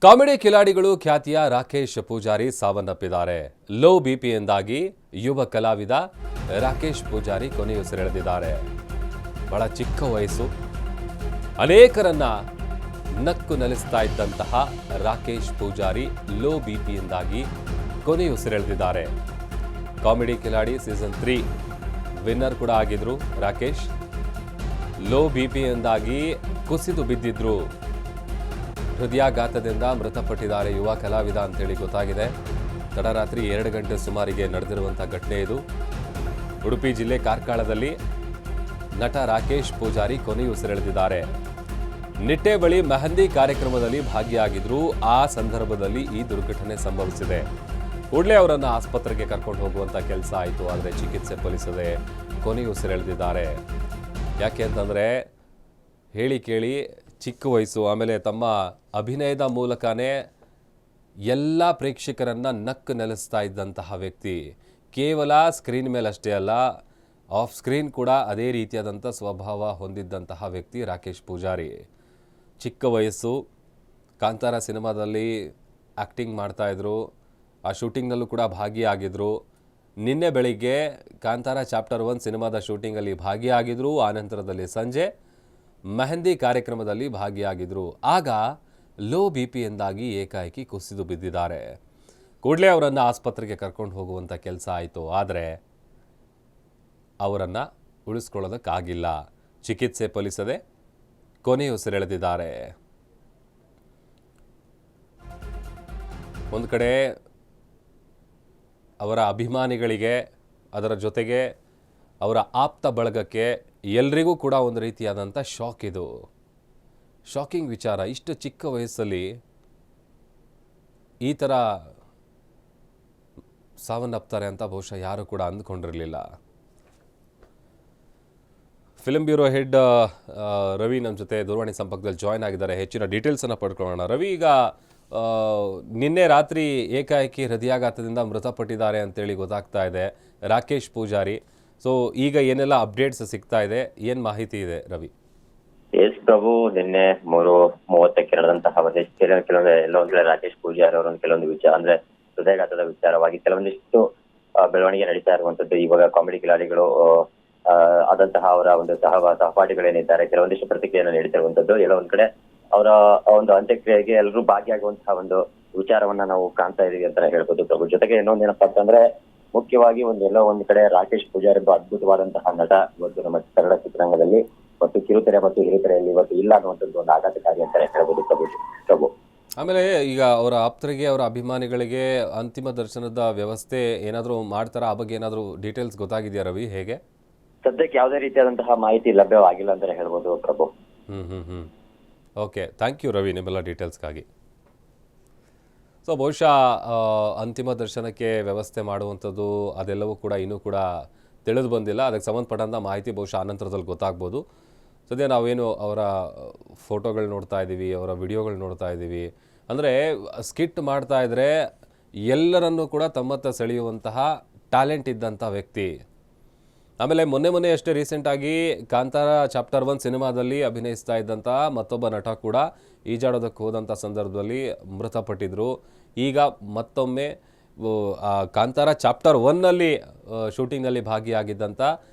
Comedy ಕಿಲಾಡಿಗಳು ಖ್ಯಾತಿಯ ರಾಕೇಶ್ ಪೂಜಾರಿ ಸಾವನ್ನಪ್ಪಿದ್ದಾರೆ. Low ಬಿಪಿಯಿಂದಾಗಿ ಯುವ ಕಲಾವಿದ ರಾಕೇಶ್ ಪೂಜಾರಿ ಕೊನೆಯುಸಿರೆಳೆದಿದ್ದಾರೆ. ಬಹಳ ಚಿಕ್ಕ ವಯಸ್ಸು, ಅನೇಕರನ್ನ ನಕ್ಕು ನಲಿಸ್ತಾ ಇದ್ದಂತಹ Rakesh Poojary low ಬಿಪಿಯಿಂದಾಗಿ ಕೊನೆಯುಸಿರೆಳೆದಿದ್ದಾರೆ. Comedy Kiladi season 3 winner ಕೂಡ ಆಗಿದ್ರು ರಾಕೇಶ್. ಲೋ ಬಿಪಿಯಿಂದಾಗಿ ಕುಸಿದು ಬಿದ್ದಿದ್ರು. ಹೃದಯಾಘಾತದಿಂದ ಮೃತಪಟ್ಟಿದ್ದಾರೆ ಯುವ ಕಲಾವಿದ ಅಂತೇಳಿ ಗೊತ್ತಾಗಿದೆ. ತಡರಾತ್ರಿ 2 ಗಂಟೆ ಸುಮಾರಿಗೆ ನಡೆದಿರುವಂಥ ಘಟನೆ ಇದು. ಉಡುಪಿ ಜಿಲ್ಲೆ ಕಾರ್ಕಳದಲ್ಲಿ ನಟ ರಾಕೇಶ್ ಪೂಜಾರಿ ಕೊನೆಯುಸಿರೆಳೆದಿದ್ದಾರೆ. ನಿಟ್ಟೆ ಬಳಿ ಮೆಹಂದಿ ಕಾರ್ಯಕ್ರಮದಲ್ಲಿ ಭಾಗಿಯಾಗಿದ್ರು. ಆ ಸಂದರ್ಭದಲ್ಲಿ ಈ ದುರ್ಘಟನೆ ಸಂಭವಿಸಿದೆ. ಕೂಡಲೇ ಅವರನ್ನು ಆಸ್ಪತ್ರೆಗೆ ಕರ್ಕೊಂಡು ಹೋಗುವಂಥ ಕೆಲಸ ಆಯಿತು. ಆದರೆ ಚಿಕಿತ್ಸೆ ಫಲಿಸದೆ ಕೊನೆಯುಸಿರೆಳೆದಿದ್ದಾರೆ. ಯಾಕೆ ಅಂತಂದರೆ ಹೇಳಿ ಕೇಳಿ ಚಿಕ್ಕ ವಯಸ್ಸು, ಆಮೇಲೆ ತಮ್ಮ ಅಭಿನಯದ ಮೂಲಕನೇ ಎಲ್ಲ ಪ್ರೇಕ್ಷಕರನ್ನು ನಕ್ಕು ನೆಲೆಸ್ತಾ ಇದ್ದಂತಹ ವ್ಯಕ್ತಿ. ಕೇವಲ ಸ್ಕ್ರೀನ್ ಮೇಲಷ್ಟೇ ಅಲ್ಲ, ಆಫ್ ಸ್ಕ್ರೀನ್ ಕೂಡ ಅದೇ ರೀತಿಯಾದಂಥ ಸ್ವಭಾವ ಹೊಂದಿದ್ದಂತಹ ವ್ಯಕ್ತಿ ರಾಕೇಶ್ ಪೂಜಾರಿ. ಚಿಕ್ಕ ವಯಸ್ಸು, ಕಾಂತಾರ ಸಿನಿಮಾದಲ್ಲಿ ಆ್ಯಕ್ಟಿಂಗ್ ಮಾಡ್ತಾಯಿದ್ರು. ಆ ಶೂಟಿಂಗ್ನಲ್ಲೂ ಕೂಡ ಭಾಗಿಯಾಗಿದ್ದರು. ನಿನ್ನೆ ಬೆಳಿಗ್ಗೆ ಕಾಂತಾರ ಚಾಪ್ಟರ್ 1 ಸಿನಿಮಾದ ಶೂಟಿಂಗಲ್ಲಿ ಭಾಗಿಯಾಗಿದ್ದರು. ಆನಂತರದಲ್ಲಿ ಸಂಜೆ ಮೆಹಂದಿ ಕಾರ್ಯಕ್ರಮದಲ್ಲಿ ಭಾಗಿಯಾಗಿದ್ದರು. ಆಗ ಲೋ ಬಿಪಿಯಿಂದಾಗಿ ಏಕಾಏಕಿ ಕುಸಿದು ಬಿದ್ದಿದ್ದಾರೆ. ಕೂಡಲೇ ಅವರನ್ನು ಆಸ್ಪತ್ರೆಗೆ ಕರ್ಕೊಂಡು ಹೋಗುವಂಥ ಕೆಲಸ ಆಯಿತು. ಆದರೆ ಅವರನ್ನು ಉಳಿಸ್ಕೊಳ್ಳೋದಕ್ಕಾಗಿಲ್ಲ. ಚಿಕಿತ್ಸೆ ಫಲಿಸದೆ ಕೊನೆಯುಸಿರೆಳೆದಿದ್ದಾರೆ. ಒಂದು ಕಡೆ ಅವರ ಅಭಿಮಾನಿಗಳಿಗೆ, ಅದರ ಜೊತೆಗೆ ಅವರ ಆಪ್ತ ಬಳಗಕ್ಕೆ ಎಲ್ರಿಗೂ ಕೂಡ ಒಂದು ರೀತಿಯಾದಂಥ ಶಾಕ್ ಇದು. ಶಾಕಿಂಗ್ ವಿಚಾರ. ಇಷ್ಟು ಚಿಕ್ಕ ವಯಸ್ಸಲ್ಲಿ ಈ ಥರ ಸಾವನ್ನಪ್ತಾರೆ ಅಂತ ಬಹುಶಃ ಯಾರು ಕೂಡ ಅಂದ್ಕೊಂಡಿರಲಿಲ್ಲ. ಫಿಲ್ಮ್ ಬ್ಯೂರೋ ಹೆಡ್ ರವಿ ನಮ್ಮ ಜೊತೆ ದೂರವಾಣಿ ಸಂಪರ್ಕದಲ್ಲಿ ಜಾಯ್ನ್ ಆಗಿದ್ದಾರೆ. ಹೆಚ್ಚಿನ ಡೀಟೇಲ್ಸನ್ನು ಪಡ್ಕೊಳ್ಳೋಣ. ರವಿ, ಈಗ ನಿನ್ನೆ ರಾತ್ರಿ ಏಕಾಏಕಿ ಹೃದಯಾಘಾತದಿಂದ ಮೃತಪಟ್ಟಿದ್ದಾರೆ ಅಂತೇಳಿ ಗೊತ್ತಾಗ್ತಾ ಇದೆ ರಾಕೇಶ್ ಪೂಜಾರಿ. ಸೊ ಈಗ ಏನೆಲ್ಲ ಅಪ್ಡೇಟ್ಸ್ ಸಿಗ್ತಾ ಇದೆ, ಏನು ಮಾಹಿತಿ ಇದೆ ರವಿ? ಎಸ್ ಪ್ರಭು, ನಿನ್ನೆ 3:30ಕ್ಕೆ ನಡೆದಂತಹ ಕೆಲವೊಂದು ಎಲ್ಲೊಂದ್ ಕಡೆ ರಾಕೇಶ್ ಪೂಜಾರಿ ಅವರೊಂದು ಕೆಲವೊಂದು ವಿಚಾರ, ಅಂದ್ರೆ ಹೃದಯಾಘಾತದ ವಿಚಾರವಾಗಿ ಕೆಲವೊಂದಿಷ್ಟು ಬೆಳವಣಿಗೆ ನಡೀತಾ ಇರುವಂತದ್ದು. ಇವಾಗ ಕಾಮಿಡಿ ಕಿಲಾಡಿಗಳು ಆದಂತಹ ಅವರ ಒಂದು ಸಹಪಾಠಿಗಳೇನಿದ್ದಾರೆ ಕೆಲವೊಂದಿಷ್ಟು ಪ್ರತಿಕ್ರಿಯೆಯನ್ನು ನೀಡುತ್ತಿರುವಂತದ್ದು. ಎಲ್ಲೊಂದ್ ಕಡೆ ಅವರ ಒಂದು ಅಂತ್ಯಕ್ರಿಯೆಗೆ ಎಲ್ಲರೂ ಭಾಗಿಯಾಗುವಂತಹ ಒಂದು ವಿಚಾರವನ್ನ ನಾವು ಕಾಣ್ತಾ ಇದೀವಿ ಅಂತಾನೆ ಹೇಳ್ಬೋದು ಪ್ರಭು. ಜೊತೆಗೆ ಇನ್ನೊಂದೇನಪ್ಪಾ ಅಂತಂದ್ರೆ, ಮುಖ್ಯವಾಗಿ ಎಲ್ಲೋ ಒಂದ್ ಕಡೆ ರಾಕೇಶ್ ಪೂಜಾರಿ ಒಬ್ಬ ಅದ್ಭುತವಾದಂತಹ ನಟ ಇವತ್ತು ನಮ್ಮ ಕನ್ನಡ ಚಿತ್ರರಂಗದಲ್ಲಿ ಮತ್ತು ಕಿರುತೆರೆ ಮತ್ತು ಹಿರಿತೆರೆಯಲ್ಲಿ ಇವತ್ತು ಇಲ್ಲ ಅನ್ನುವಂಥದ್ದು ಒಂದು ಆಘಾತಕಾರಿ ಅಂತಾನೆ ಹೇಳ್ಬೋದು ಪ್ರಭು. ಆಮೇಲೆ ಈಗ ಅವರ ಆಪ್ತರಿಗೆ, ಅವರ ಅಭಿಮಾನಿಗಳಿಗೆ ಅಂತಿಮ ದರ್ಶನದ ವ್ಯವಸ್ಥೆ ಏನಾದರೂ ಮಾಡ್ತಾರಾ? ಆ ಬಗ್ಗೆ ಏನಾದರೂ ಡೀಟೇಲ್ಸ್ ಗೊತ್ತಾಗಿದೆಯಾ ರವಿ? ಹೇಗೆ ಸದ್ಯಕ್ಕೆ ಯಾವುದೇ ರೀತಿಯಾದಂತಹ ಮಾಹಿತಿ ಲಭ್ಯವಾಗಿಲ್ಲ ಅಂತಾನೆ ಹೇಳ್ಬೋದು ಪ್ರಭು. ಓಕೆ, ಥ್ಯಾಂಕ್ ಯು ರವಿ ನಿಮ್ಮೆಲ್ಲ ಡೀಟೇಲ್ಸ್ಗಾಗಿ. ಸೊ ಬಹುಶಃ ಅಂತಿಮ ದರ್ಶನಕ್ಕೆ ವ್ಯವಸ್ಥೆ ಮಾಡುವಂಥದ್ದು ಅದೆಲ್ಲವೂ ಕೂಡ ಇನ್ನೂ ಕೂಡ ತಿಳಿದು ಬಂದಿಲ್ಲ. ಅದಕ್ಕೆ ಸಂಬಂಧಪಟ್ಟಂಥ ಮಾಹಿತಿ ಬಹುಶಃ ಆನಂತರದಲ್ಲಿ ಗೊತ್ತಾಗ್ಬೋದು. ಸದ್ಯ ನಾವೇನು ಅವರ ಫೋಟೋಗಳು ನೋಡ್ತಾ ಇದ್ದೀವಿ, ಅವರ ವಿಡಿಯೋಗಳು ನೋಡ್ತಾ ಇದ್ದೀವಿ. ಅಂದರೆ ಸ್ಕಿಟ್ ಮಾಡ್ತಾ ಇದ್ದರೆ ಎಲ್ಲರನ್ನೂ ಕೂಡ ತಮ್ಮತ್ತ ಸೆಳೆಯುವಂತಹ ಟ್ಯಾಲೆಂಟ್ ಇದ್ದಂಥ ವ್ಯಕ್ತಿ. ಆಮೇಲೆ ಮೊನ್ನೆ ಅಷ್ಟೇ ರೀಸೆಂಟಾಗಿ ಕಾಂತಾರ ಚಾಪ್ಟರ್ 1 ಸಿನಿಮಾದಲ್ಲಿ ಅಭಿನಯಿಸ್ತಾ ಇದ್ದಂಥ ಮತ್ತೊಬ್ಬ ನಟ ಕೂಡ ಈಜಾಡೋದಕ್ಕೆ ಹೋದಂಥ ಸಂದರ್ಭದಲ್ಲಿ ಮೃತಪಟ್ಟಿದ್ದರು. ಈಗ ಮತ್ತೊಮ್ಮೆ ಕಾಂತಾರ ಚಾಪ್ಟರ್ 1ನಲ್ಲಿ ಶೂಟಿಂಗ್ನಲ್ಲಿ ಭಾಗಿಯಾಗಿದ್ದಂಥ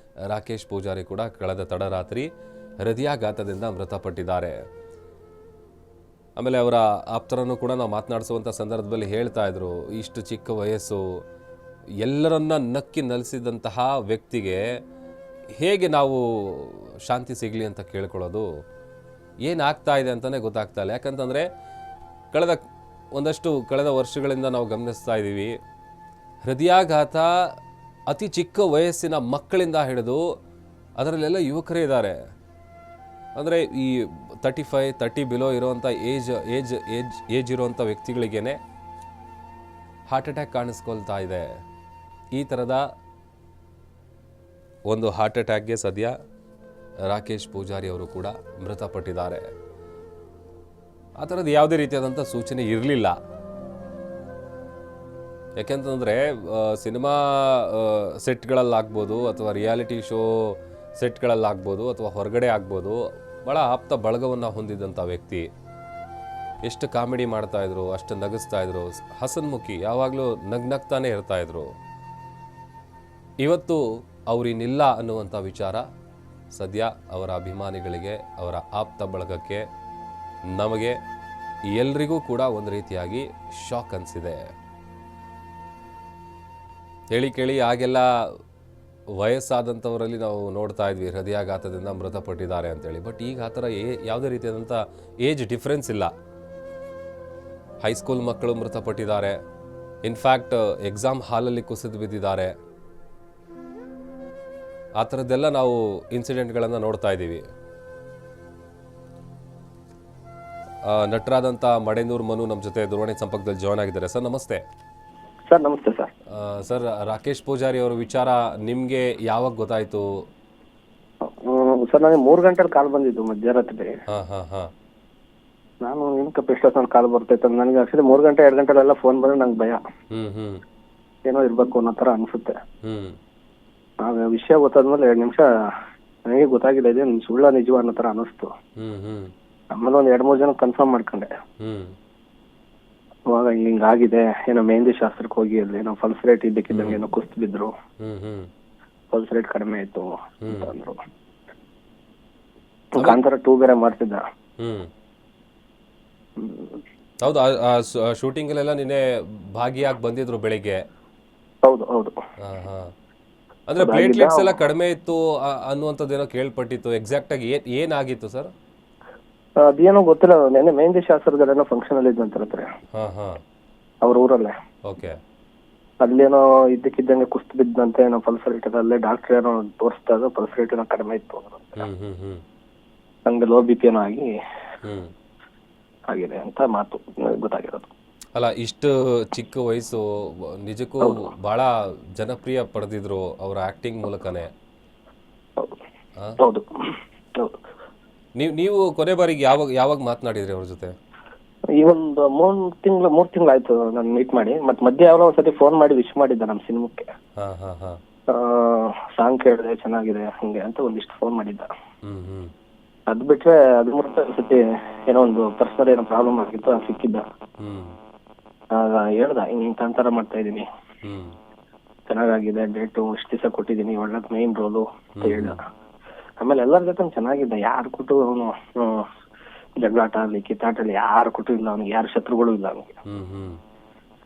ರಾಕೇಶ್ ಪೂಜಾರಿ ಕೂಡ ಕಳೆದ ತಡರಾತ್ರಿ ಹೃದಯಾಘಾತದಿಂದ ಮೃತಪಟ್ಟಿದ್ದಾರೆ. ಆಮೇಲೆ ಅವರ ಆಪ್ತರನ್ನು ಕೂಡ ನಾವು ಮಾತನಾಡಿಸುವಂಥ ಸಂದರ್ಭದಲ್ಲಿ ಹೇಳ್ತಾ ಇದ್ರು, ಇಷ್ಟು ಚಿಕ್ಕ ವಯಸ್ಸು, ಎಲ್ಲರನ್ನ ನಕ್ಕಿ ನಲಿಸಿದಂತಹ ವ್ಯಕ್ತಿಗೆ ಹೇಗೆ ನಾವು ಶಾಂತಿ ಸಿಗಲಿ ಅಂತ ಕೇಳ್ಕೊಳ್ಳೋದು? ಏನಾಗ್ತಾ ಇದೆ ಅಂತಲೇ ಗೊತ್ತಾಗ್ತಾ ಇಲ್ಲ. ಯಾಕಂತಂದರೆ ಕಳೆದ ವರ್ಷಗಳಿಂದ ನಾವು ಗಮನಿಸ್ತಾ ಇದ್ದೀವಿ, ಹೃದಯಾಘಾತ ಅತಿ ಚಿಕ್ಕ ವಯಸ್ಸಿನ ಮಕ್ಕಳಿಂದ ಹಿಡಿದು ಅದರಲ್ಲೆಲ್ಲ ಯುವಕರೇ ಇದ್ದಾರೆ. ಅಂದರೆ ಈ 30 ಬಿಲೋ ಇರೋವಂಥ ಏಜ್ ಇರೋವಂಥ ವ್ಯಕ್ತಿಗಳಿಗೇನೆ ಹಾರ್ಟ್ ಅಟ್ಯಾಕ್ ಕಾಣಿಸ್ಕೊಳ್ತಾ ಇದೆ. ಈ ಥರದ ಒಂದು ಹಾರ್ಟ್ ಅಟ್ಯಾಕ್ಗೆ ಸದ್ಯ ರಾಕೇಶ್ ಪೂಜಾರಿ ಅವರು ಕೂಡ ಮೃತಪಟ್ಟಿದ್ದಾರೆ. ಆ ಥರದ್ದು ಯಾವುದೇ ರೀತಿಯಾದಂಥ ಸೂಚನೆ ಇರಲಿಲ್ಲ. ಯಾಕೆಂತಂದರೆ ಸಿನಿಮಾ ಸೆಟ್ಗಳಲ್ಲಾಗ್ಬೋದು, ಅಥವಾ ರಿಯಾಲಿಟಿ ಶೋ ಸೆಟ್ಗಳಲ್ಲಾಗ್ಬೋದು, ಅಥವಾ ಹೊರಗಡೆ ಆಗ್ಬೋದು, ಭಾಳ ಆಪ್ತ ಬಳಗವನ್ನು ಹೊಂದಿದ್ದಂಥ ವ್ಯಕ್ತಿ. ಎಷ್ಟು ಕಾಮಿಡಿ ಮಾಡ್ತಾ ಇದ್ರು, ಅಷ್ಟು ನಗಿಸ್ತಾ ಇದ್ರು, ಹಸನ್ಮುಖಿ, ಯಾವಾಗಲೂ ನಗ್ನಗ್ತಾನೆ ಇರ್ತಾ ಇದ್ರು. ಇವತ್ತು ಅವರಿನ್ನಿಲ್ಲ ಅನ್ನುವಂಥ ವಿಚಾರ ಸದ್ಯ ಅವರ ಅಭಿಮಾನಿಗಳಿಗೆ, ಅವರ ಆಪ್ತ ಬಳಗಕ್ಕೆ, ನಮಗೆ ಎಲ್ರಿಗೂ ಕೂಡ ಒಂದು ರೀತಿಯಾಗಿ ಶಾಕ್ ಅನಿಸಿದೆ. ಹೇಳಿ ಕೇಳಿ ಆಗೆಲ್ಲ ವಯಸ್ಸಾದಂಥವರಲ್ಲಿ ನಾವು ನೋಡ್ತಾ ಇದ್ವಿ ಹೃದಯಾಘಾತದಿಂದ ಮೃತಪಟ್ಟಿದ್ದಾರೆ ಅಂತೇಳಿ. ಬಟ್ ಈಗ ಆ ಥರ ಯಾವುದೇ ರೀತಿಯಾದಂಥ ಏಜ್ ಡಿಫ್ರೆನ್ಸ್ ಇಲ್ಲ. ಹೈಸ್ಕೂಲ್ ಮಕ್ಕಳು ಮೃತಪಟ್ಟಿದ್ದಾರೆ, ಇನ್ಫ್ಯಾಕ್ಟ್ ಎಕ್ಸಾಮ್ ಹಾಲಲ್ಲಿ ಕುಸಿದು ಬಿದ್ದಿದ್ದಾರೆ. ಆ ಥರದ್ದೆಲ್ಲ ನಾವು ಇನ್ಸಿಡೆಂಟ್ಗಳನ್ನು ನೋಡ್ತಾ ಇದ್ದೀವಿ. ನಟರಾದಂಥ ಮಡೆನೂರು ಮನು ನಮ್ಮ ಜೊತೆ ದೂರವಾಣಿ ಸಂಪರ್ಕದಲ್ಲಿ ಜಾಯ್ನ್ ಆಗಿದ್ದಾರೆ. ಸರ್ ನಮಸ್ತೆ. ಸರ್ ನಮಸ್ತೆ ಸರ್. ಸರ್, ರಾಕೇಶ್ ಪೂಜಾರಿ ಅವರ ವಿಚಾರ ನಿಮಗೆ ಯಾವಾಗ ಗೊತ್ತಾಯಿತು? ಸರ್ ನನಗೆ 3 ಗಂಟೆಲಿ ಕಾಲ್ ಬಂದಿದ್ದು ಮಧ್ಯರಾತ್ರಿ. ನಾನು ಏನಕ್ಕೆ ಎಷ್ಟೊತ್ತು ಕಾಲ್ ಬರ್ತೈತೆ ನನಗೆ ಆಕ್ಚುಲಿ 3 ಗಂಟೆ 2 ಗಂಟೆಲೆಲ್ಲ ಫೋನ್ ಬಂದ್ರೆ ನಂಗೆ ಭಯ, ಏನೋ ಇರ್ಬೇಕು ಅನ್ನೋ ಥರ ಅನಿಸುತ್ತೆ. ವಿಷಯ ಗೊತ್ತಾದ್ಮೇಲೆ 2 ನಿಮಿಷ ನನಗೆ ಗೊತ್ತಾಗಿಲ್ಲ ಇದೆ ಸುಳ್ಳ ನಿಜವ ಅನ್ನೋ ಥರ ಅನಿಸ್ತು. ಆಮೇಲೆ ಒಂದು 2-3 ಜನ ಕನ್ಫರ್ಮ್ ಮಾಡ್ಕೊಂಡೆ. ಅವಾಗ ಹಿಂಗಾಗಿದೆ, ಏನೋ ಮೆಹಂದಿ ಶಾಸ್ತ್ರಕ್ಕೆ ಹೋಗಿ ಅಲ್ಲಿ ಏನೋ ಪಲ್ಸ್ ರೇಟ್ ಇದ್ದಕ್ಕಿದ್ದಂಗೆ ಏನೋ ಕುಸ್ತು ಬಿದ್ರು, ಪಲ್ಸ್ ರೇಟ್ ಕಡಿಮೆ ಆಯ್ತು ಅಂತ ಅಂದ್ರು. ಕಾಂತಾರ 2 ಬೇರೆ ಮಾಡ್ತಿದ್ದ. ಹೌದು, ಶೂಟಿಂಗ್ ಅಲ್ಲೆಲ್ಲ ನಿನ್ನೆ ಭಾಗಿಯಾಗಿ ಬಂದಿದ್ರು ಬೆಳಿಗ್ಗೆ. ಹೌದು ಹೌದು. ಅಂದ್ರೆ ಪ್ಲೇಟ್ಲೆಟ್ಸ್ ಎಲ್ಲ ಕಡಿಮೆ ಇತ್ತು ಅನ್ನುವಂಥದ್ದೇನೋ ಕೇಳ್ಪಟ್ಟಿತ್ತು. ಎಕ್ಸಾಕ್ಟ್ ಆಗಿ ಏನಾಗಿತ್ತು ಸರ್? ಅದೇನೋ ಗೊತ್ತಿಲ್ಲ. ನೆನ್ನೆ ಮೆಹಂದಿ ಶಾಸ್ತ್ರದಲ್ಲೇನೋ ಫಂಕ್ಷನ್ ಅಲ್ಲಿ ಇದ್ದಂತಾರೆ ಅವ್ರ ಊರಲ್ಲೇ. ಓಕೆ. ಅಲ್ಲೇನೋ ಇದ್ದಕ್ಕಿದ್ದಂಗೆ ಕುಸ್ತು ಬಿದ್ದಂತೆ ಏನೋ ಪಲ್ಸ್ ರೇಟ್ ಅಲ್ಲೇ ಡಾಕ್ಟರ್ ಏನೋ ತೋರಿಸಿದಾಗ ಪಲ್ಸ್ ರೇಟ್ ಏನೋ ಕಡಿಮೆ ಇತ್ತು. ಹಂಗೆ ಲೋ ಬಿ ಪಿ ಏನೋ ಆಗಿದೆ ಅಂತ ಮಾತು ಗೊತ್ತಾಗಿರೋದು. ಅಲ್ಲ, ಇಷ್ಟು ಚಿಕ್ಕ ವಯಸ್ಸು, ನಿಜಕ್ಕೂ ಬಹಳ ಜನಪ್ರಿಯ ಪಡೆದಿದ್ರು ಅವರ ಆಕ್ಟಿಂಗ್ ಮೂಲಕನೇ. ಹೌದು. ನೀವು ಕೊನೆ ಬಾರಿಗೆ ಯಾವಾಗ ಮಾತನಾಡಿದ್ರಿ ಅವ್ರ ಜೊತೆ? ಈ ಒಂದು 3 ತಿಂಗಳು ಆಯ್ತು ನಾನು ಮೀಟ್ ಮಾಡಿ. ಮತ್ತೆ ಮಧ್ಯ ಯಾವಾಗ ಒಂದ್ಸತಿ ಫೋನ್ ಮಾಡಿ ವಿಶ್ ಮಾಡಿದ್ದ ನಮ್ಮ ಸಿನಿಮಾಕ್ಕೆ. ಸಾಂಗ್ ಕೇಳಿದೆ ಚೆನ್ನಾಗಿದೆ ಹಂಗೆ ಅಂತ ಒಂದಿಷ್ಟು ಫೋನ್ ಮಾಡಿದ್ದ. ಅದ್ ಬಿಟ್ರೆ ಅದು ಒಂದ್ಸತಿ ಏನೋ ಒಂದು ಪರ್ಸನಲ್ ಏನೋ ಪ್ರಾಬ್ಲಮ್ ಆಗಿತ್ತು, ಅದು ಸಿಕ್ಕಿದ್ದ. ಹೇಳ್ದ ಹಿಂಗ್ ತಂತರ ಮಾಡ್ತಾ ಇದೀನಿ, ಚೆನ್ನಾಗಾಗಿದೆ, ಡೇಟು ಇಷ್ಟು ದಿವಸ ಕೊಟ್ಟಿದ್ದೀನಿ, ಒಳ್ಳೆ ಮೇನ್ ರೋಲು ಅಂತ ಹೇಳ್ದ. ಆಮೇಲೆ ಎಲ್ಲರ ಜೊತೆ ಚೆನ್ನಾಗಿದ್ದ. ಯಾರು ಕೊಟ್ಟು ಅವನು ಜಗಳಾಟ ಆಗ್ಲಿ ಕಿತ್ತಾಟ ಆಗ್ಲಿ ಯಾರು ಕೊಟ್ಟು ಇಲ್ಲ ಅವ್ನಿಗೆ, ಯಾರು ಶತ್ರುಗಳು ಇಲ್ಲ ಅವ್ನಿಗೆ.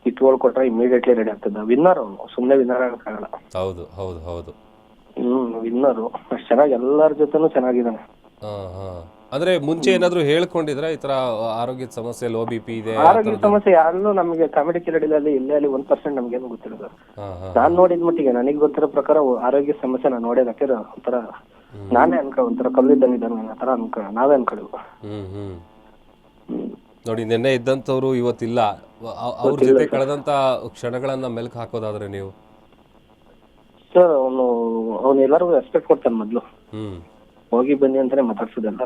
ಕಿತ್ಗಳು ಕೊಟ್ರೆ ಇಮಿಡಿಯೇಟ್ಲಿ ರೆಡಿ ಆಗ್ತದ. ವಿನ್ನರ್ ಅವನು, ಸುಮ್ನೆ ವಿನ್ನರ್ ಆಗಕ್ಕಾಗಲ್ಲ. ಹೌದು ಹೌದು ಹೌದು. ವಿನ್ನರು. ಅಷ್ಟು ಚೆನ್ನಾಗಿ ಎಲ್ಲರ ಜೊತೆನೂ ಚೆನ್ನಾಗಿದ್ದಾನೆ. ಅಂದ್ರೆ ಮುಂಚೆ ಏನಾದ್ರು ಹೇಳ್ಕೊಂಡಿದ್ರ ಈ ತರ ಆರೋಗ್ಯದ ಸಮಸ್ಯೆ, ಲೋ ಬಿ ಪಿ ಇದೆ? ಆರೋಗ್ಯದ ಸಮಸ್ಯೆ ಯಾರಲ್ಲೂ ನಮಗೆ ಕಾಮಿಡಿ ಕಿರಡಿಲಲ್ಲಿ ಇಲ್ಲೇ ಅಲ್ಲಿ 1% ನಮ್ಗೇನು ಗೊತ್ತಿಲ್ಲ ಸರ್. ನಾನ್ ನೋಡಿದ ಮಟ್ಟಿಗೆ ನನಗೆ ಗೊತ್ತಿರೋ ಪ್ರಕಾರ ಆರೋಗ್ಯ ಸಮಸ್ಯೆ ನಾನು ನೋಡೋದಕ್ಕೆ ಒಂಥರ ನಾನೇ ಒಂಥರ ಕಲ್ಲಿದ್ದಂಗಿದ್ದಾನೆ ಆ ತರ ನಾವೇ ಅನ್ಕೊಳ್ಳಿವ. ನೋಡಿ, ನಿನ್ನೆ ಇದ್ದಂಥವ್ರು ಇವತ್ತಿಲ್ಲ. ಅವ್ರ ಜೊತೆ ಕಳೆದಂತ ಕ್ಷಣಗಳನ್ನ ಮೆಲ್ಕ್ ಹಾಕೋದಾದ್ರೆ ನೀವು? ಸರ್ ಅವನು ಎಲ್ಲರಿಗೂ ರೆಸ್ಪೆಕ್ಟ್ ಕೊಡ್ತಾನೆ ಮೊದ್ಲು. ಹೋಗಿ ಬನ್ನಿ ಅಂತಾನೆ ಮಾತಾಡ್ಸೋದೆಲ್ಲ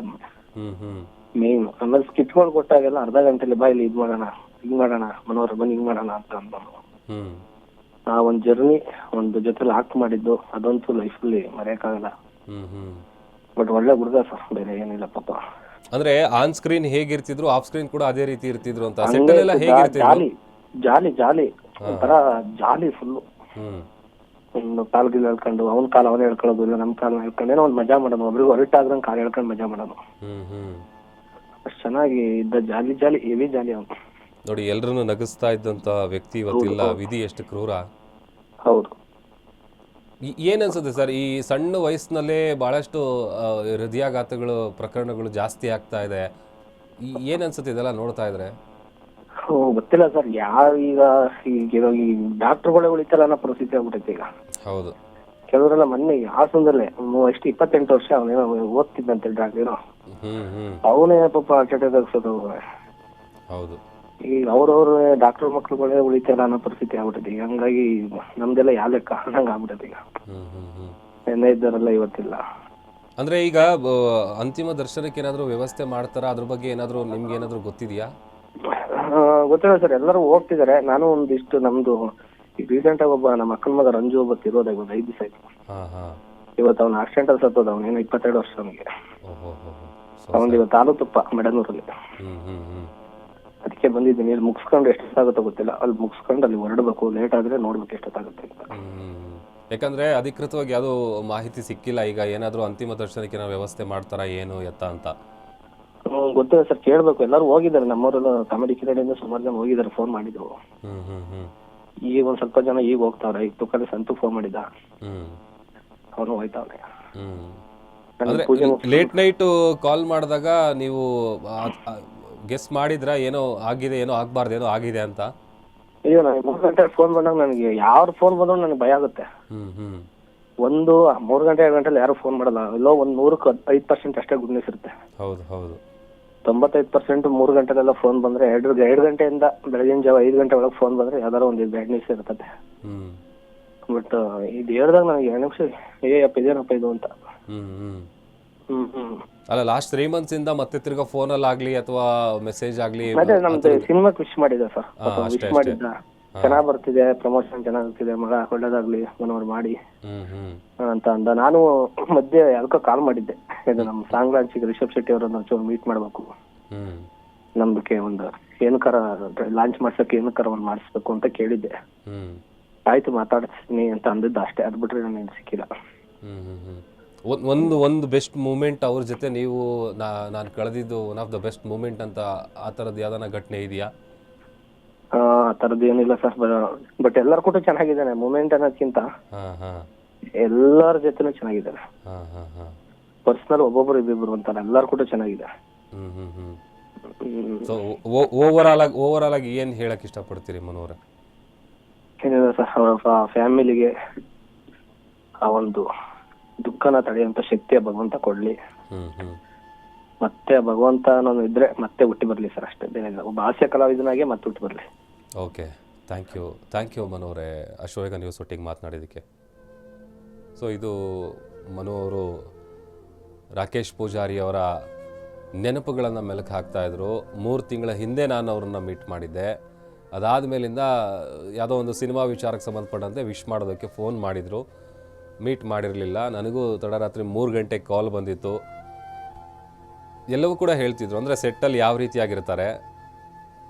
ಮೇನ್. ಆಮೇಲೆ ಸ್ಕಿಟ್ಗಳು ಕೊಟ್ಟಾಗೆಲ್ಲ ಅರ್ಧ ಗಂಟೆಲಿ ಬಾ ಇಲ್ಲಿ ಇದ್ ಮಾಡೋಣ, ಹಿಂಗ್ ಮಾಡೋಣ, ಮನೋಹರ ಬನ್ನಿ ಹಿಂಗ್ ಮಾಡೋಣ ಅಂತ ಅಂದನು. ಆ ಒಂದ್ ಜರ್ನಿ ಒಂದು ಜೊತೆಲಿ ಆಕ್ಟ್ ಮಾಡಿದ್ದು ಅದಂತೂ ಲೈಫಲ್ಲಿ ಮರೆಯಕ್ಕಾಗಲ್ಲ. ಬಟ್ ಒಳ್ಳೆ ಹುಡುಗ ಸರ್, ಬೇರೆ ಏನಿಲ್ಲ ಪಾಪ. ಅಂದ್ರೆ ಆನ್ ಸ್ಕ್ರೀನ್ ಹೇಗಿರ್ತಿದ್ರು ಆಫ್ ಸ್ಕ್ರೀನ್ ಕೂಡ ಅದೇ ರೀತಿ ಇರ್ತಿದ್ರು ಅಂತ. ಸೆಟ್ಟಲ್ ಎಲ್ಲ ಹೇಗಿರ್ತಿದ್ರು? ಜಾಲಿ ಜಾಲಿ ಒಂಥರ ಜಾಲಿ ಫುಲ್ಲು. ಒಂದು ಕಾಲ್ಗಿಲ್ ಹೇಳ್ಕೊಂಡು ಅವ್ನ ಕಾಲ್ ಅವನೇ ಹೇಳ್ಕೊಳ್ಳೋದು, ಇಲ್ಲ ನಮ್ ಕಾಲ್ ಹೇಳ್ಕೊಂಡು ಏನೋ ಒಂದ್ ಮಜಾ ಮಾಡೋದು, ಒಬ್ರಿಗೆ ಹೊರಟಾದ್ರಂಗ್ ಕಾಲ್ ಹೇಳ್ಕೊಂಡು ಮಜಾ ಮಾಡೋದು. ಅಷ್ಟ್ ಚೆನ್ನಾಗಿ ಇದ್ದ. ಜಾಲಿ ಜಾಲಿ, ಹೆವಿ ಜಾಲಿ ಅವನು. ನೋಡಿ, ಎಲ್ರನ್ನು ನಗಿಸ್ತಾ ಇದ್ದಂತ ವ್ಯಕ್ತಿ ಇವತ್ತಿಲ್ಲ. ವಿಧಿ ಎಷ್ಟು ಕ್ರೂರ. ಹೌದು. ಏನ್ ಅನ್ಸುತ್ತೆ ಸರ್, ಈ ಸಣ್ಣ ವಯಸ್ಸಿನಲ್ಲೇ ಬಹಳಷ್ಟು ಹೃದಯಾಘಾತಗಳು ಪ್ರಕರಣಗಳು ಜಾಸ್ತಿ ಆಗ್ತಾ ಇದೆ. ಏನ್ ಅನ್ಸುತ್ತೆ ಇದೆಲ್ಲ ನೋಡ್ತಾ ಇದ್ರೆ? ಗೊತ್ತಿಲ್ಲ ಸರ್, ಯಾರು ಈಗ ಈ ಡಾಕ್ಟರ್ಗಳೇ ಉಳಿತಲ್ಲ ಅನ್ನೋ ಪರಿಸ್ಥಿತಿ ಆಗ್ಬಿಟ್ಟೈತೆ ಈಗ. ಹೌದು. ಕೆಲವರೆಲ್ಲ ಮೊನ್ನೆ ಹಾಸನದಲ್ಲೇ ಎಷ್ಟು 28 ವರ್ಷ ಅವನೇನೋ ಓದ್ತಿದ್ದಂತೆ ಡಾಕ್ಟರ್, ಅವನೇ ಪಾಪ ಹಾರ್ಟ್ ಅಟ್ಯಾಕ್ ಆಗ್ಸೋದು. ಹೌದು. ಈಗ ಅವ್ರವ್ರ ಡಾಕ್ಟರ್ ಮಕ್ಳುಗಳೇ ಉಳಿತಲ್ಲ ಅನ್ನೋ ಪರಿಸ್ಥಿತಿ ಆಗ್ಬಿಟ್ಟೈತಿ. ಹಂಗಾಗಿ ನಮ್ದೆಲ್ಲ ಯಾವ ಲೆಕ್ಕ ಹಂಗ ಆಗ್ಬಿಟ್ಟೈತಿ ಈಗ. ನೆನ್ನೆ ಇದ್ದಾರಲ್ಲ ಇವತ್ತಿಲ್ಲ. ಅಂದ್ರೆ ಈಗ ಅಂತಿಮ ದರ್ಶನಕ್ಕೆ ಏನಾದ್ರು ವ್ಯವಸ್ಥೆ ಮಾಡ್ತಾರ? ಅದ್ರ ಬಗ್ಗೆ ಏನಾದ್ರು ನಿಮ್ಗೆ ಏನಾದ್ರು ಗೊತ್ತಿದ್ಯಾ? ಗೊತ್ತಿಲ್ಲ ಸರ್, ಎಲ್ಲರೂ ಹೋಗ್ತಿದಾರೆ. ನಾನು ಒಂದಿಷ್ಟು ನಮ್ದು ಈಗ ರೀಸೆಂಟ್ ಆಗಿ ಒಬ್ಬ ನಮ್ಮ ಅಕ್ಕನ ಮಗ ರಂಜು ಒಬ್ಬ ತಿರೋದಾಗ ಒಂದು 5 ದಿವಸ ಆಯ್ತು. ಇವತ್ತು ಅವ್ನ ಆಕ್ಸಿಡೆಂಟ್ ಅಲ್ಲಿ ಸತ್ತೋದ. ಅವನೇನೋ 22 ವರ್ಷ ಅವನಿಗೆ. ಅವನಿಗೆ ಇವತ್ತು ಆಲೂತುಪ್ಪ ಮೆಡನೂರಲ್ಲಿ. ಅದಕ್ಕೆ ಬಂದಿದ್ದೀನಿ. ಇಲ್ಲಿ ಮುಗಿಸ್ಕೊಂಡು ಎಷ್ಟೊತ್ತಾಗುತ್ತೋ ಗೊತ್ತಿಲ್ಲ, ಅಲ್ಲಿ ಮುಗಿಸ್ಕೊಂಡು ಅಲ್ಲಿ ಹೊರಡಬೇಕು. ಲೇಟ್ ಆದರೆ ನೋಡ್ಬೇಕು ಎಷ್ಟೊತ್ತಾಗುತ್ತೆ ಅಂತ. ಯಾಕಂದರೆ ಅಧಿಕೃತವಾಗಿ ಯಾವುದೂ ಮಾಹಿತಿ ಸಿಕ್ಕಿಲ್ಲ. ಈಗ ಏನಾದರೂ ಅಂತಿಮ ದರ್ಶನಕ್ಕೆ ನಾವು ವ್ಯವಸ್ಥೆ ಮಾಡ್ತಾರಾ ಏನು ಎತ್ತ ಅಂತ ಗೊತ್ತಿಲ್ಲ ಸರ್, ಕೇಳಬೇಕು. ಎಲ್ಲರೂ ಹೋಗಿದ್ದಾರೆ, ನಮ್ಮವರೆಲ್ಲ ಕಾಮಿಡಿ ಕಿರಡಿಯಿಂದ ಸುಮಾರು ಜನ ಹೋಗಿದ್ದಾರೆ, ಫೋನ್ ಮಾಡಿದ್ರು. ಈಗ ಒಂದ್ ಸ್ವಲ್ಪ ಜನ ಈಗ ಹೋಗ್ತಾವ್ರೆ. ಈಗ ತುಕಾಲಿ ಸಂತು ಫೋನ್ ಮಾಡಿದ್ದ, ಅವನು ಹೋಯ್ತಾವ್ರೆ. ಲೇಟ್ ನೈಟ್ ಕಾಲ್ ಮಾಡಿದಾಗ ನೀವು ಗೆಸ್ ಮಾಡಿದ್ರ ಏನೋ ಆಗಿದೆ, ಏನೋ ಆಗ್ಬಾರ್ದು, ಏನೋ ಆಗಿದೆ ಅಂತ? ಅಯ್ಯೋ, ನನಗೆ 3 ಗಂಟೆ ಫೋನ್ ಬಂದಾಗ ನನಗೆ ಯಾರು ಫೋನ್ ಬಂದ್ರು ನನಗೆ ಭಯ ಆಗುತ್ತೆ. ಒಂದು 3 ಗಂಟೆ 2 ಗಂಟೆಲಿ ಯಾರು ಫೋನ್ ಮಾಡಲ್ಲ. ಎಲ್ಲೋ ಒಂದು 100ಕ್ಕೆ 5% ಅಷ್ಟೇ ಗುಡ್ ನ್ಯೂಸ್ ಇರುತ್ತೆ. ಹೌದು ಹೌದು. 95% 3 ಗಂಟೆಲೆಲ್ಲ ಫೋನ್ ಬಂದ್ರೆ 2 ಗಂಟೆಯಿಂದ ಬೆಳಗಿನ ಜಾವ 5 ಗಂಟೆ ಒಳಗೆ ಫೋನ್ ಬಂದ್ರೆ ಯಾವ್ದಾರು ಒಂದು ಬ್ಯಾಡ್ ನ್ಯೂಸ್ ಇರ್ತದೆ. ಬಟ್ ಇದು ಹೇಳ್ದಾಗ ನನಗೆ 2 ನಿಮಿಷ ಏಯಪ್ಪ ಇದೇನಪ್ಪ ಇದು ಅಂತ. ಅಲ್ಲ, ಲಾಸ್ಟ್ 3 months ಇಂದ ಮತ್ತೆ ತಿರ್ಗಾ ಫೋನ್ ಅಲ್ಲಿ ಆಗ್ಲಿ ಅಥವಾ ಮೆಸೇಜ್ ಆಗ್ಲಿ ಅದೇ ನಮ್ದು ಸಿನಿಮಾಕ್ಕೆ ವಿಶ್ ಮಾಡಿದ್ದೆ ಸರ್, ವಿಶ್ ಮಾಡಿದ್ದ. ಚೆನ್ನಾಗ್ ಬರ್ತಿದೆ, ಪ್ರಮೋಷನ್ ಚೆನ್ನಾಗ್ತಿದೆ, ಮಗ ಒಳ್ಳೇದಾಗ್ಲಿ ಮನೋರು ಮಾಡಿ ಅಂತ ಅಂದ. ನಾನು ಮಧ್ಯೆ ಯಾಕೋ ಕಾಲ್ ಮಾಡಿದ್ದೆ, ಇದು ನಮ್ಮ ಸಾಂಗ್ ಲಾಂಚಿಗೆ ರಿಷಬ್ ಶೆಟ್ಟಿ ಅವರನ್ನ ಒಂಚೂರು ಮೀಟ್ ಮಾಡ್ಬೇಕು, ನಮ್ದಕ್ಕೆ ಒಂದು ಏನಕರ ಲಾಂಚ್ ಮಾಡ್ಸಕ್ಕೆ ಏನಕರ ಒಂದು ಮಾಡಿಸ್ಬೇಕು ಅಂತ ಕೇಳಿದ್ದೆ. ಆಯ್ತು ಮಾತಾಡ್ತೀನಿ ಅಂತ ಅಂದಿದ್ದ ಅಷ್ಟೇ, ಅದ್ ಬಿಟ್ರೆ ನನಗೆ ಸಿಕ್ಕಿಲ್ಲ. ಒಂದು ಬೆಸ್ಟ್ ಮೂಮೆಂಟ್ ಅವ್ರ ಜೊತೆ ನೀವು ನಾನು ಕಳೆದಿದ್ದು one of the best moment ಅಂತ ಆ ಥರದ್ದು ಯಾವ್ದಾನ ಘಟನೆ ಇದೆಯಾ? ಆ ತರದ್ದು ಏನಿಲ್ಲ ಸರ್, ಬಟ್ ಎಲ್ಲರ ಕೂಡ ಚೆನ್ನಾಗಿದ್ದಾನೆ. ಮೂಮೆಂಟ್ ಅನ್ನೋದ್ಕಿಂತ ಎಲ್ಲರ ಜೊತೆನೂ ಚೆನ್ನಾಗಿದ್ದಾರೆ. ಪರ್ಸನಲ್ ಒಬ್ಬೊಬ್ರು ಇಬ್ಬಿಬ್ರು ಅಂತಾರೆ, ಎಲ್ಲಾರು ಕೂಡ ಚೆನ್ನಾಗಿದೆ. ಓವರ್ ಆಗಿ ಏನ್ ಹೇಳಕ್ ಇಷ್ಟಪಡ್ತೀರಿ ಮನೋರ? ಏನಿಲ್ಲ ಸರ್, ಅವರ ಫ್ಯಾಮಿಲಿಗೆ ಆ ಒಂದು ದುಃಖನ ತಡೆಯುವಂತ ಶಕ್ತಿಯ ಭಗವಂತ ಕೊಡ್ಲಿ. ಮತ್ತೆ ಭಗವಂತ ನಾನು ಇದ್ರೆ ಮತ್ತೆ ಹುಟ್ಟಿ ಬರ್ಲಿ ಸರ್, ಅಷ್ಟೇ. ಏನಿಲ್ಲ, ಒಬ್ಬ ಹಾಸ್ಯ ಕಲಾವಿದನಾಗೆ ಮತ್ತೆ ಹುಟ್ಟಿ ಬರ್ಲಿ. ಓಕೆ, ಥ್ಯಾಂಕ್ ಯು ಮನೋರೇ, ಅಶೋಕ ನ್ಯೂಸ್ ಒಟ್ಟಿಗೆ ಮಾತನಾಡಿದ್ದಕ್ಕೆ. ಸೊ ಇದು ಮನು ಅವರು ರಾಕೇಶ್ ಪೂಜಾರಿ ಅವರ ನೆನಪುಗಳನ್ನು ಮೆಲುಕು ಹಾಕ್ತಾಯಿದ್ರು. 3 ತಿಂಗಳ ಹಿಂದೆ ನಾನು ಅವ್ರನ್ನ ಮೀಟ್ ಮಾಡಿದ್ದೆ. ಅದಾದ ಮೇಲಿಂದ ಯಾವುದೋ ಒಂದು ಸಿನಿಮಾ ವಿಚಾರಕ್ಕೆ ಸಂಬಂಧಪಟ್ಟಂತೆ ವಿಶ್ ಮಾಡೋದಕ್ಕೆ ಫೋನ್ ಮಾಡಿದರು, ಮೀಟ್ ಮಾಡಿರಲಿಲ್ಲ. ನನಗೂ ತಡರಾತ್ರಿ 3 ಗಂಟೆಗೆ ಕಾಲ್ ಬಂದಿತ್ತು. ಎಲ್ಲವೂ ಕೂಡ ಹೇಳ್ತಿದ್ರು, ಅಂದರೆ ಸೆಟ್ಟಲ್ಲಿ ಯಾವ ರೀತಿಯಾಗಿರ್ತಾರೆ,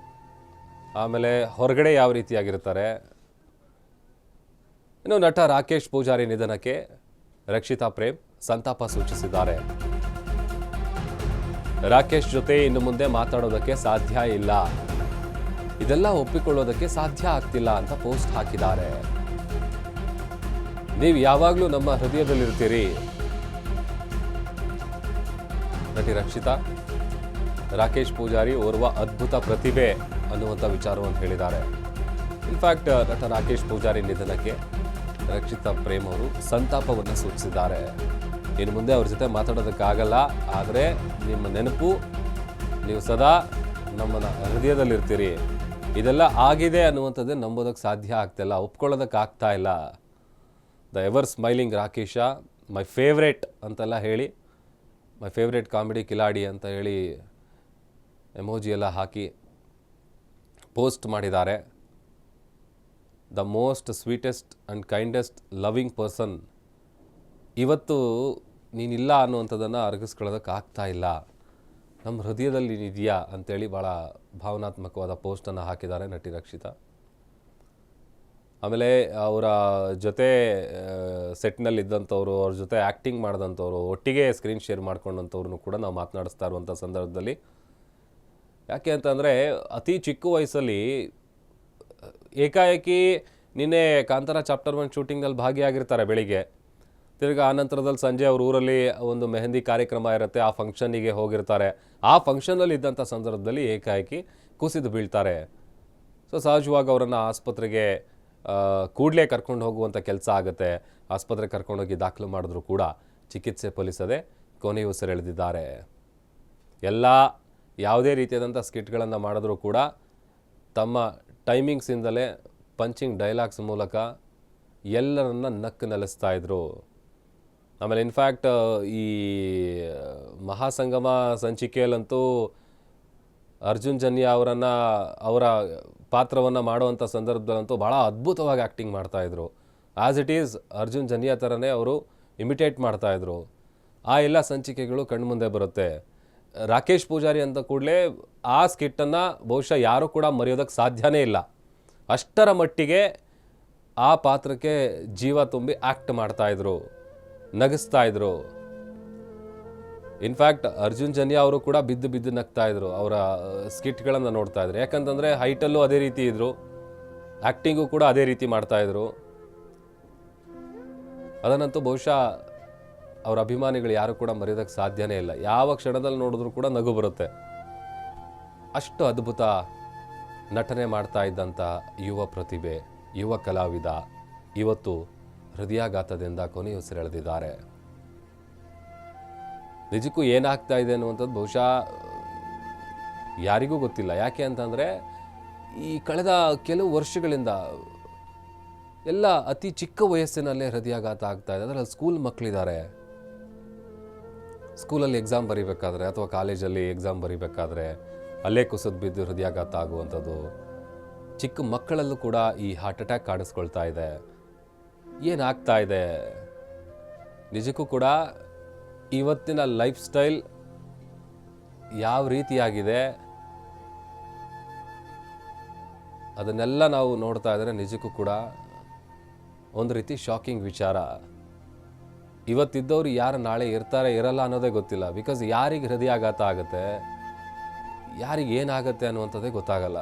ಆಮೇಲೆ ಹೊರಗಡೆ ಯಾವ ರೀತಿಯಾಗಿರ್ತಾರೆ. ಇನ್ನು ನಟ ರಾಕೇಶ್ ಪೂಜಾರಿ ನಿಧನಕ್ಕೆ ರಕ್ಷಿತಾ ಪ್ರೇಮ್ ಸಂತಾಪ ಸೂಚಿಸಿದ್ದಾರೆ. ರಾಕೇಶ್ ಜೊತೆ ಇನ್ನು ಮುಂದೆ ಮಾತಾಡೋದಕ್ಕೆ ಸಾಧ್ಯ ಇಲ್ಲ, ಇದೆಲ್ಲ ಒಪ್ಪಿಕೊಳ್ಳೋದಕ್ಕೆ ಸಾಧ್ಯ ಆಗ್ತಿಲ್ಲ ಅಂತ ಪೋಸ್ಟ್ ಹಾಕಿದ್ದಾರೆ. ನೀವು ಯಾವಾಗಲೂ ನಮ್ಮ ಹೃದಯದಲ್ಲಿರ್ತೀರಿ. ನಟಿ ರಕ್ಷಿತಾ ರಾಕೇಶ್ ಪೂಜಾರಿ ಓರ್ವ ಅದ್ಭುತ ಪ್ರತಿಭೆ ಅನ್ನುವಂಥ ವಿಚಾರವನ್ನು ಹೇಳಿದ್ದಾರೆ. ಇನ್ಫ್ಯಾಕ್ಟ್ ನಟ ರಾಕೇಶ್ ಪೂಜಾರಿ ನಿಧನಕ್ಕೆ ರಕ್ಷಿತಾ ಪ್ರೇಮ್ ಅವರು ಸಂತಾಪವನ್ನು ಸೂಚಿಸಿದ್ದಾರೆ. ಇನ್ನು ಮುಂದೆ ಅವ್ರ ಜೊತೆ ಮಾತಾಡೋದಕ್ಕಾಗಲ್ಲ, ಆದರೆ ನಿಮ್ಮ ನೆನಪು, ನೀವು ಸದಾ ನಮ್ಮ ಹೃದಯದಲ್ಲಿರ್ತೀರಿ. ಇದೆಲ್ಲ ಆಗಿದೆ ಅನ್ನುವಂಥದ್ದೇ ನಂಬೋದಕ್ಕೆ ಸಾಧ್ಯ ಆಗ್ತಾಯಿಲ್ಲ, ಒಪ್ಕೊಳ್ಳೋದಕ್ಕೆ ಆಗ್ತಾ ಇಲ್ಲ. The ever smiling Rakesh, my favourite ಅಂತೆಲ್ಲ ಹೇಳಿ, ಮೈ ಫೇವ್ರೇಟ್ ಕಾಮಿಡಿ ಕಿಲಾಡಿ ಅಂತ ಹೇಳಿ ಎಮೋಜಿ ಎಲ್ಲ ಹಾಕಿ ಪೋಸ್ಟ್ ಮಾಡಿದ್ದಾರೆ. The most sweetest and kindest loving person, ಇವತ್ತು ನೀನಿಲ್ಲ ಅನ್ನುವಂಥದ್ದನ್ನು ಅರಗಿಸ್ಕೊಳ್ಳೋದಕ್ಕೆ ಆಗ್ತಾ ಇಲ್ಲ, ನಮ್ಮ ಹೃದಯದಲ್ಲಿ ನೀನಿದೆಯಾ ಅಂತೇಳಿ ಭಾಳ ಭಾವನಾತ್ಮಕವಾದ ಪೋಸ್ಟನ್ನು ಹಾಕಿದ್ದಾರೆ ನಟಿ ರಕ್ಷಿತಾ. ಆಮೇಲೆ ಅವರ ಜೊತೆ ಸೆಟ್ನಲ್ಲಿ ಇದ್ದಂಥವ್ರು, ಅವ್ರ ಜೊತೆ ಆ್ಯಕ್ಟಿಂಗ್ ಮಾಡಿದಂಥವ್ರು, ಒಟ್ಟಿಗೆ ಸ್ಕ್ರೀನ್ ಶೇರ್ ಮಾಡ್ಕೊಂಡಂಥವ್ರನ್ನು ಕೂಡ ನಾವು ಮಾತನಾಡಿಸ್ತಾ ಇರುವಂಥ ಸಂದರ್ಭದಲ್ಲಿ, ಯಾಕೆ ಅಂತಂದರೆ ಅತಿ ಚಿಕ್ಕ ವಯಸ್ಸಲ್ಲಿ ಏಕಾಏಕಿ ನಿನ್ನೆ ಕಾಂತಾರ ಚಾಪ್ಟರ್ 1 ಶೂಟಿಂಗ್ನಲ್ಲಿ ಭಾಗಿಯಾಗಿರ್ತಾರೆ ಬೆಳಿಗ್ಗೆ. ತಿರ್ಗಿ ಆನಂತರದಲ್ಲಿ ಸಂಜೆ ಅವ್ರ ಊರಲ್ಲಿ ಒಂದು ಮೆಹಂದಿ ಕಾರ್ಯಕ್ರಮ ಇರುತ್ತೆ, ಆ ಫಂಕ್ಷನ್ನಿಗೆ ಹೋಗಿರ್ತಾರೆ. ಆ ಫಂಕ್ಷನಲ್ಲಿ ಇದ್ದಂಥ ಸಂದರ್ಭದಲ್ಲಿ ಏಕಾಏಕಿ ಕುಸಿದು ಬೀಳ್ತಾರೆ. ಸೊ ಸಹಜವಾಗಿ ಅವರನ್ನು ಆಸ್ಪತ್ರೆಗೆ ಕೂಡಲೇ ಕರ್ಕೊಂಡು ಹೋಗುವಂಥ ಕೆಲಸ ಆಗುತ್ತೆ. ಆಸ್ಪತ್ರೆಗೆ ಕರ್ಕೊಂಡೋಗಿ ದಾಖಲು ಮಾಡಿದ್ರು ಕೂಡ ಚಿಕಿತ್ಸೆ ಫಲಿಸದೆ ಕೊನೆಯುಸಿರೆಳೆದಿದ್ದಾರೆ. ಎಲ್ಲ ಯಾವುದೇ ರೀತಿಯಾದಂಥ ಸ್ಕಿಟ್ಗಳನ್ನು ಮಾಡಿದ್ರೂ ಕೂಡ ತಮ್ಮ ಟೈಮಿಂಗ್ಸಿಂದಲೇ ಪಂಚಿಂಗ್ ಡೈಲಾಗ್ಸ್ ಮೂಲಕ ಎಲ್ಲರನ್ನ ನಕ್ಕು ನೆಲೆಸ್ತಾ ಇದ್ರು. ಆಮೇಲೆ ಇನ್ಫ್ಯಾಕ್ಟ್ ಈ ಮಹಾಸಂಗಮ ಸಂಚಿಕೆಯಲ್ಲಂತೂ ಅರ್ಜುನ್ ಜನ್ಯ ಅವರ ಪಾತ್ರವನ್ನು ಮಾಡುವಂಥ ಸಂದರ್ಭದಲ್ಲಂತೂ ಭಾಳ ಅದ್ಭುತವಾಗಿ ಆ್ಯಕ್ಟಿಂಗ್ ಮಾಡ್ತಾಯಿದ್ರು. As it is Arjun Janya ಥರನೇ ಅವರು ಇಮಿಟೇಟ್ ಮಾಡ್ತಾಯಿದ್ರು. ಆ ಎಲ್ಲ ಸಂಚಿಕೆಗಳು ಕಣ್ಮುಂದೆ ಬರುತ್ತೆ. ರಾಕೇಶ್ ಪೂಜಾರಿ ಅಂತ ಕೂಡಲೇ ಆ ಸ್ಕಿಟ್ಟನ್ನು ಬಹುಶಃ ಯಾರೂ ಕೂಡ ಮರೆಯೋದಕ್ಕೆ ಸಾಧ್ಯನೇ ಇಲ್ಲ. ಅಷ್ಟರ ಮಟ್ಟಿಗೆ ಆ ಪಾತ್ರಕ್ಕೆ ಜೀವ ತುಂಬಿ ಆ್ಯಕ್ಟ್ ಮಾಡ್ತಾಯಿದ್ರು, ನಗಿಸ್ತಾಯಿದ್ರು. ಇನ್ಫ್ಯಾಕ್ಟ್ ಅರ್ಜುನ್ ಜನ್ಯ ಅವರು ಕೂಡ ಬಿದ್ದು ಬಿದ್ದು ನಗ್ತಾಯಿದ್ರು ಅವರ ಸ್ಕಿಟ್ಗಳನ್ನು ನೋಡ್ತಾ ಇದ್ರು. ಯಾಕಂತಂದರೆ ಹೈಟಲ್ಲೂ ಅದೇ ರೀತಿ ಇದ್ದರು, ಆ್ಯಕ್ಟಿಂಗು ಕೂಡ ಅದೇ ರೀತಿ ಮಾಡ್ತಾಯಿದ್ರು. ಅದನ್ನಂತೂ ಬಹುಶಃ ಅವರ ಅಭಿಮಾನಿಗಳು ಯಾರು ಕೂಡ ಮರೆಯೋದಕ್ಕೆ ಸಾಧ್ಯನೇ ಇಲ್ಲ. ಯಾವ ಕ್ಷಣದಲ್ಲಿ ನೋಡಿದ್ರೂ ಕೂಡ ನಗು ಬರುತ್ತೆ. ಅಷ್ಟು ಅದ್ಭುತ ನಟನೆ ಮಾಡ್ತಾ ಇದ್ದಂಥ ಯುವ ಪ್ರತಿಭೆ, ಯುವ ಕಲಾವಿದ ಇವತ್ತು ಹೃದಯಾಘಾತದಿಂದ ಕೊನೆಯುಸಿರೆಳೆದಿದ್ದಾರೆ. ನಿಜಕ್ಕೂ ಏನಾಗ್ತಾ ಇದೆ ಅನ್ನುವಂಥದ್ದು ಬಹುಶಃ ಯಾರಿಗೂ ಗೊತ್ತಿಲ್ಲ. ಯಾಕೆ ಅಂತಂದರೆ ಈ ಕಳೆದ ಕೆಲವು ವರ್ಷಗಳಿಂದ ಎಲ್ಲ ಅತಿ ಚಿಕ್ಕ ವಯಸ್ಸಿನಲ್ಲೇ ಹೃದಯಾಘಾತ ಆಗ್ತಾ ಇದೆ. ಅದರಲ್ಲಿ ಸ್ಕೂಲ್ ಮಕ್ಕಳಿದ್ದಾರೆ, ಸ್ಕೂಲಲ್ಲಿ ಎಕ್ಸಾಮ್ ಬರೀಬೇಕಾದ್ರೆ ಅಥವಾ ಕಾಲೇಜಲ್ಲಿ ಎಕ್ಸಾಮ್ ಬರೀಬೇಕಾದ್ರೆ ಅಲ್ಲೇ ಕುಸಿದು ಬಿದ್ದು ಹೃದಯಾಘಾತ ಆಗುವಂಥದ್ದು. ಚಿಕ್ಕ ಮಕ್ಕಳಲ್ಲೂ ಕೂಡ ಈ ಹಾರ್ಟ್ ಅಟ್ಯಾಕ್ ಕಾಣಿಸ್ಕೊಳ್ತಾ ಇದೆ. ಏನಾಗ್ತಾ ಇದೆ? ನಿಜಕ್ಕೂ ಕೂಡ ಇವತ್ತಿನ ಲೈಫ್ ಸ್ಟೈಲ್ ಯಾವ ರೀತಿಯಾಗಿದೆ ಅದನ್ನೆಲ್ಲ ನಾವು ನೋಡ್ತಾ ಇದ್ದರೆ ನಿಜಕ್ಕೂ ಕೂಡ ಒಂದು ರೀತಿ ಶಾಕಿಂಗ್ ವಿಚಾರ. ಇವತ್ತಿದ್ದವರು ಯಾರು ನಾಳೆ ಇರ್ತಾರೆ ಇರಲ್ಲ ಅನ್ನೋದೇ ಗೊತ್ತಿಲ್ಲ. ಬಿಕಾಸ್ ಯಾರಿಗೆ ಹೃದಯಾಘಾತ ಆಗುತ್ತೆ, ಯಾರಿಗೆ ಏನಾಗುತ್ತೆ ಅನ್ನುವಂಥದ್ದೇ ಗೊತ್ತಾಗಲ್ಲ.